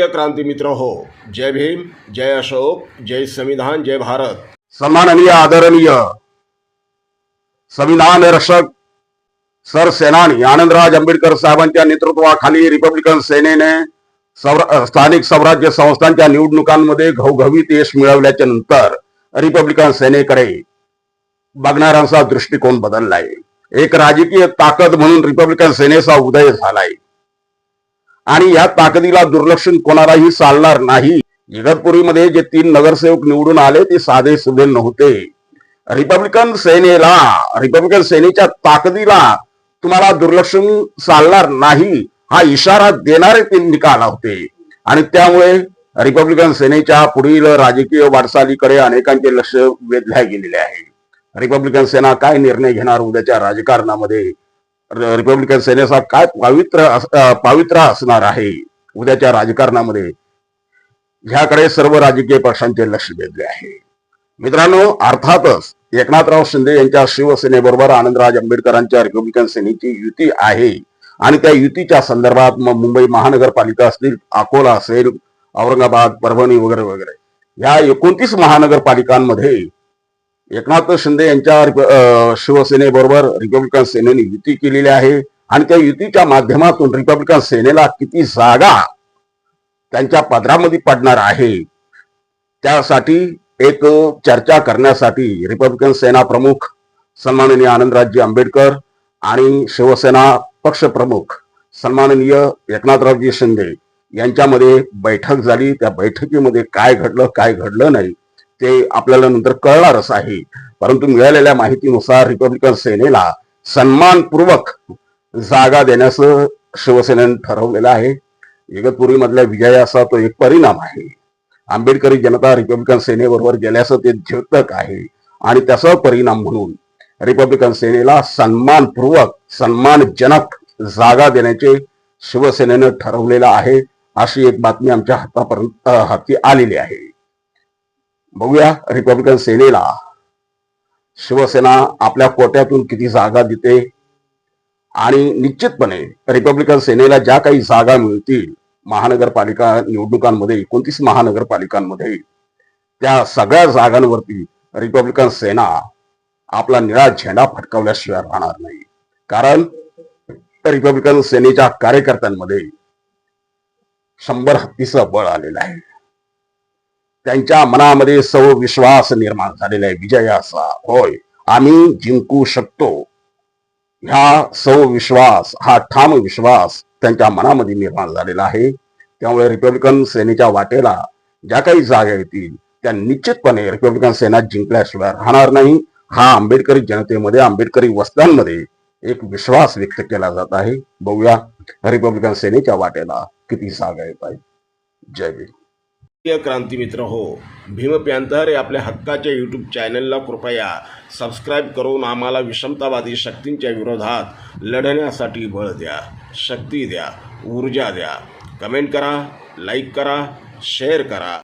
प्रिय क्रांती मित्र हो, जय भीम, जय अशोक, जय संविधान, जय भारत। सन्माननीय आदरणीय संविधान रक्षक सरसेनानी आनंदराज आंबेडकर साहेबांच्या नेतृत्वाखाली रिपब्लिकन सेनेने स्थानिक स्वराज्य संस्थांच्या निवडणुकांमध्ये घवघवीत यश मिळवल्याच्या नंतर रिपब्लिकन सेनेकडे बघणाऱ्यांचा दृष्टिकोन बदललाय। एक राजकीय ताकद म्हणून रिपब्लिकन सेनेचा उदय झालाय आणि या ताकदीला दुर्लक्षण कोणालाही चालणार नाही। इगतपुरीमध्ये जे 3 नगरसेवक निवडून आले ते साधे सुधे नव्हते। रिपब्लिकन सेनेच्या ताकदीला तुम्हाला दुर्लक्षण चालणार नाही हा इशारा देणारे ते निकाल होते आणि त्यामुळे रिपब्लिकन सेनेच्या पुढील राजकीय वाटचालीकडे अनेकांचे लक्ष वेधले गेलेले आहे। रिपब्लिकन सेना काय निर्णय घेणार उद्याच्या राजकारणामध्ये, रिपब्लिकन सेनेचा काय पावित्र्य असणार आहे उद्याच्या राजकारणामध्ये, ह्याकडे सर्व राजकीय पक्षांचे लक्ष वेधले आहे। मित्रांनो, अर्थातच एकनाथराव शिंदे यांच्या शिवसेनेबरोबर आनंदराज आंबेडकरांच्या रिपब्लिकन सेनेची युती आहे आणि त्या युतीच्या संदर्भात मुंबई महानगरपालिका असतील, अकोला असेल, औरंगाबाद, परभणी वगैरे वगैरे या 29 महानगरपालिकांमध्ये एकनाथ शिंदे यांच्या शिवसेनेबरोबर रिपब्लिकन सेनेने युती केलेली आहे आणि त्या युतीच्या माध्यमातून रिपब्लिकन सेनेला किती जागा त्यांच्या पदरामध्ये पडणार आहे त्यासाठी एक चर्चा करण्यासाठी रिपब्लिकन सेना प्रमुख सन्माननीय आनंदराज आंबेडकर आणि शिवसेना पक्ष प्रमुख सन्माननीय एकनाथरावजी शिंदे यांच्यामध्ये बैठक झाली। त्या बैठकीमध्ये काय घडलं काय घडलं नाही ते आपल्याला नंतर कळणारच आहे, परंतु मिळालेल्या माहितीनुसार रिपब्लिकन सेनेला सन्मानपूर्वक जागा देण्याचं शिवसेनेने ठरवलेलं आहे। इगतपुरी मधल्या विजयाचा तो एक परिणाम आहे। आंबेडकरी जनता रिपब्लिकन सेनेबरोबर गेल्याचं ते द्योतक आहे आणि त्याचा परिणाम म्हणून रिपब्लिकन सेनेला सन्मानपूर्वक सन्मानजनक जागा देण्याचे शिवसेनेनं ठरवलेलं आहे, अशी एक बातमी आमच्या हाती आलेली आहे। बघूया रिपब्लिकन सेनेला शिवसेना आपल्या कोट्यातून किती जागा देते आणि निश्चितपणे रिपब्लिकन सेनेला ज्या काही जागा मिळतील महानगरपालिका निवडणुकांमध्ये 29 महानगरपालिकांमध्ये त्या सगळ्या जागांवरती रिपब्लिकन सेना आपला निळा झेंडा फडकवल्याशिवाय राहणार नाही। कारण रिपब्लिकन सेनेच्या कार्यकर्त्यांमध्ये 100 हत्तीचं बळ आलेलं आहे। त्यांच्या मनामध्ये विश्वास निर्माण झालेला आहे विजयाचा। होय, आम्ही जिंकू शकतो ह्या विश्वास, हा ठाम विश्वास त्यांच्या मनामध्ये निर्माण झालेला आहे। त्यामुळे रिपब्लिकन सेनेच्या वाटेला ज्या काही जागा येतील त्या निश्चितपणे रिपब्लिकन सेना जिंकल्याशिवाय राहणार नाही। हा आंबेडकरी जनतेमध्ये, आंबेडकरी वस्त्यांमध्ये एक विश्वास व्यक्त केला जात आहे। बघूया रिपब्लिकन सेनेच्या वाटेला किती जागा येत आहेत। जय भीम। प्रिय क्रांती मित्र हो, भीम पॅंथर या आपल्या हक्काच्या यूट्यूब चॅनलला कृपया सबस्क्राईब करून आम्हाला विषमतावादी शक्तींच्या विरोधात लढण्यासाठी बळ द्या, शक्ती द्या, ऊर्जा द्या। कमेंट करा, लाईक करा, शेअर करा।